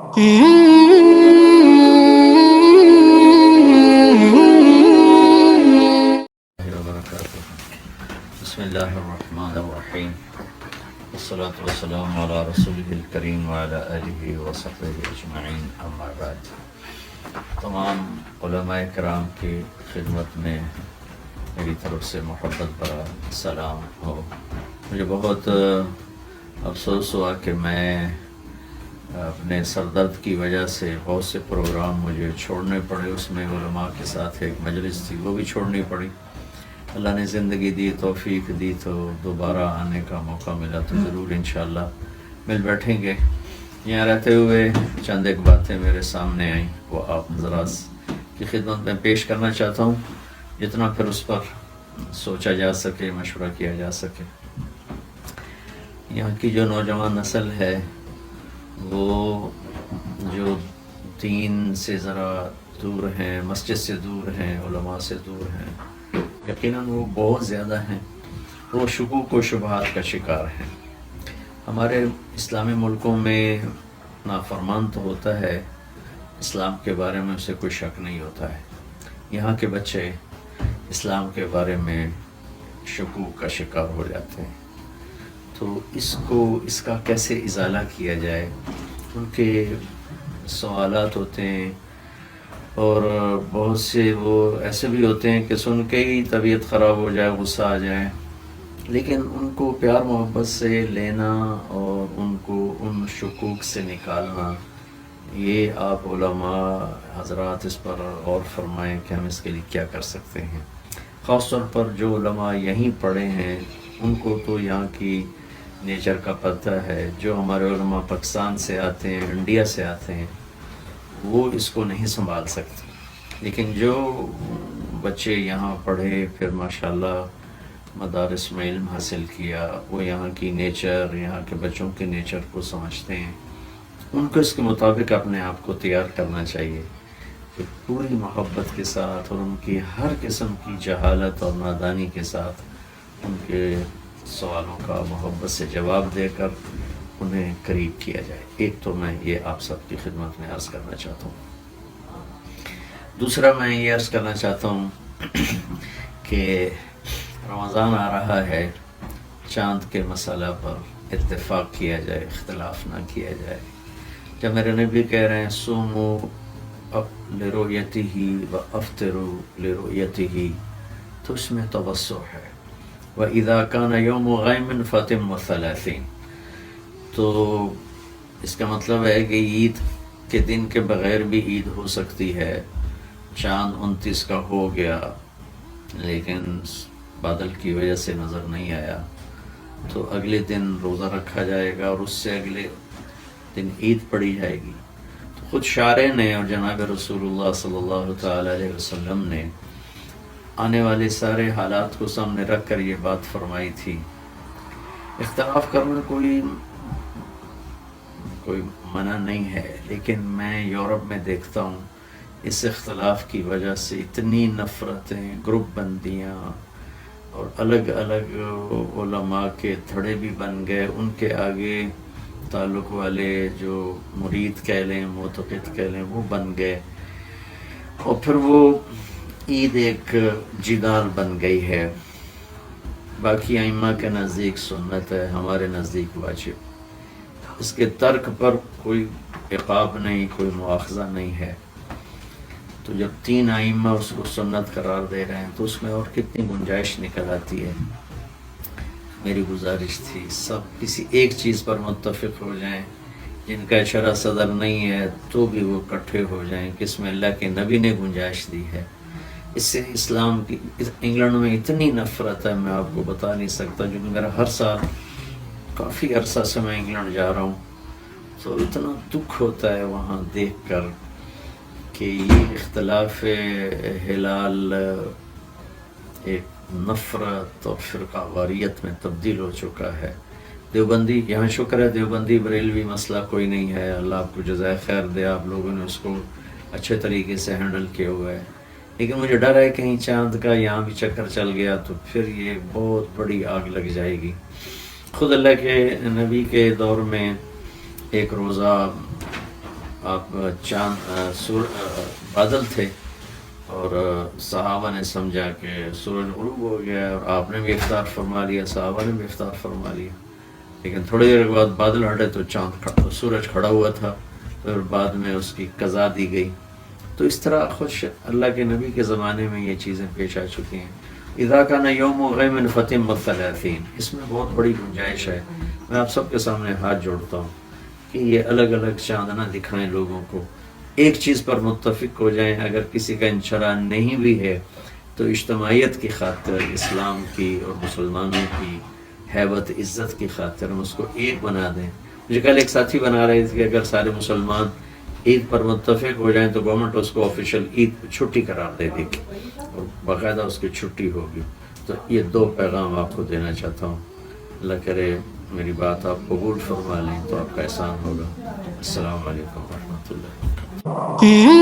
وبركاته. بسم الله الرحمن الرحيم والصلاة والسلام على رسوله الكريم وعلى آله وصحبه أجمعين أما بعد. تمام علماء کرام کی خدمت میں میری طرف سے محبت بھرا سلام ہو. مجھے بہت افسوس ہوا کہ میں اپنے سردرد کی وجہ سے بہت سے پروگرام مجھے چھوڑنے پڑے. اس میں علماء کے ساتھ ایک مجلس تھی وہ بھی چھوڑنی پڑی. اللہ نے زندگی دی، توفیق دی تو دوبارہ آنے کا موقع ملا تو ضرور انشاءاللہ مل بیٹھیں گے. یہاں رہتے ہوئے چند ایک باتیں میرے سامنے آئیں وہ آپ حضرات کی خدمت میں پیش کرنا چاہتا ہوں، جتنا پھر اس پر سوچا جا سکے، مشورہ کیا جا سکے. یہاں کی جو نوجوان نسل ہے وہ جو دین سے ذرا دور ہیں، مسجد سے دور ہیں، علماء سے دور ہیں، یقیناً وہ بہت زیادہ ہیں. وہ شکوک و شبہات کا شکار ہیں. ہمارے اسلامی ملکوں میں نافرمان تو ہوتا ہے، اسلام کے بارے میں اسے کوئی شک نہیں ہوتا ہے. یہاں کے بچے اسلام کے بارے میں شکوک کا شکار ہو جاتے ہیں. تو اس کا کیسے ازالہ کیا جائے؟ ان کے سوالات ہوتے ہیں اور بہت سے وہ ایسے بھی ہوتے ہیں کہ سن کے ہی طبیعت خراب ہو جائے، غصہ آ جائے. لیکن ان کو پیار محبت سے لینا اور ان کو ان شکوک سے نکالنا، یہ آپ علماء حضرات اس پر غور فرمائیں کہ ہم اس کے لیے کیا کر سکتے ہیں. خاص طور پر جو علماء یہیں پڑھے ہیں ان کو تو یہاں کی نیچر کا پتہ ہے. جو ہمارے علماء پاکستان سے آتے ہیں، انڈیا سے آتے ہیں، وہ اس کو نہیں سنبھال سکتے. لیکن جو بچے یہاں پڑھے پھر ماشاءاللہ مدارس میں علم حاصل کیا، وہ یہاں کی نیچر، یہاں کے بچوں کے نیچر کو سمجھتے ہیں. ان کو اس کے مطابق اپنے آپ کو تیار کرنا چاہیے کہ پوری محبت کے ساتھ اور ان کی ہر قسم کی جہالت اور نادانی کے ساتھ ان کے سوالوں کا محبت سے جواب دے کر انہیں قریب کیا جائے. ایک تو میں یہ آپ سب کی خدمت میں عرض کرنا چاہتا ہوں. دوسرا میں یہ عرض کرنا چاہتا ہوں کہ رمضان آ رہا ہے، چاند کے مسئلہ پر اتفاق کیا جائے، اختلاف نہ کیا جائے. جب میرے نبی کہہ رہے ہیں صوموا لرؤیتہ وافطروا لرؤیتہ، تو اس میں توسع ہے. وَإِذَا كَانَ يَوْمُ غَيْمٍ فَأَتِمُّوا الثَّلَاثِينَ. تو اس کا مطلب ہے کہ عید کے دن کے بغیر بھی عید ہو سکتی ہے. چاند 29 کا ہو گیا لیکن بادل کی وجہ سے نظر نہیں آیا تو اگلے دن روزہ رکھا جائے گا اور اس سے اگلے دن عید پڑی جائے گی. تو خود شارع نے اور جناب رسول اللہ صلی اللہ تعالی علیہ وسلم نے آنے والے سارے حالات کو سامنے رکھ کر یہ بات فرمائی تھی. اختلاف کرنا کوئی منع نہیں ہے، لیکن میں یورپ میں دیکھتا ہوں اس اختلاف کی وجہ سے اتنی نفرتیں، گروپ بندیاں اور الگ الگ علماء کے تھڑے بھی بن گئے. ان کے آگے تعلق والے جو مرید کہہ لیں، معتقد کہہ لیں، وہ بن گئے اور پھر وہ عید ایک جدال بن گئی ہے. باقی ائمہ کے نزدیک سنت ہے، ہمارے نزدیک واجب. اس کے ترک پر کوئی عقاب نہیں، کوئی مواخذہ نہیں ہے. تو جب 3 ائمہ اس کو سنت قرار دے رہے ہیں تو اس میں اور کتنی گنجائش نکل آتی ہے. میری گزارش تھی سب کسی ایک چیز پر متفق ہو جائیں. جن کا شرع صدر نہیں ہے تو بھی وہ اکٹھے ہو جائیں کہ اس میں اللہ کے نبی نے گنجائش دی ہے. اس سے اسلام کی انگلینڈ میں اتنی نفرت ہے میں آپ کو بتا نہیں سکتا. جو کہ میرا ہر سال کافی عرصہ سے میں انگلینڈ جا رہا ہوں تو اتنا دکھ ہوتا ہے وہاں دیکھ کر کہ یہ اختلاف ہلال ایک نفرت اور فرقہ واریت میں تبدیل ہو چکا ہے. دیوبندی، یہاں شکر ہے دیوبندی بریلوی مسئلہ کوئی نہیں ہے، اللہ آپ کو جزائے خیر دے، آپ لوگوں نے اس کو اچھے طریقے سے ہینڈل کیا ہوا ہے. لیکن مجھے ڈر ہے کہیں چاند کا یہاں بھی چکر چل گیا تو پھر یہ بہت بڑی آگ لگ جائے گی. خود اللہ کے نبی کے دور میں ایک روزہ آپ بادل تھے اور صحابہ نے سمجھا کہ سورج غروب ہو گیا اور آپ نے بھی افطار فرما لیا، صحابہ نے بھی افطار فرما لیا، لیکن تھوڑی دیر کے بعد بادل ہٹے تو سورج کھڑا ہوا تھا، پھر بعد میں اس کی قضا دی گئی۔ تو اس طرح خوش اللہ کے نبی کے زمانے میں یہ چیزیں پیش آ چکی ہیں۔ اذا کان یوم غیم فتم مثلاثین، اس میں بہت بڑی گنجائش ہے۔ میں آپ سب کے سامنے ہاتھ جوڑتا ہوں کہ یہ الگ الگ چاند نہ دکھائیں لوگوں کو، ایک چیز پر متفق ہو جائیں۔ اگر کسی کا انشراح نہیں بھی ہے تو اجتماعیت کی خاطر، اسلام کی اور مسلمانوں کی ہیبت عزت کی خاطر ہم اس کو ایک بنا دیں۔ مجھے کل ایک ساتھی بنا رہے تھے کہ اگر سارے مسلمان عید پر متفق ہو جائیں تو گورنمنٹ اس کو آفیشیل عید چھٹی قرار دے دے گی اور باقاعدہ اس کی چھٹی ہوگی۔ تو یہ دو پیغام آپ کو دینا چاہتا ہوں، اللہ کرے میری بات آپ قبول فرما لیں تو آپ کا احسان ہوگا۔ السلام علیکم ورحمۃ اللہ۔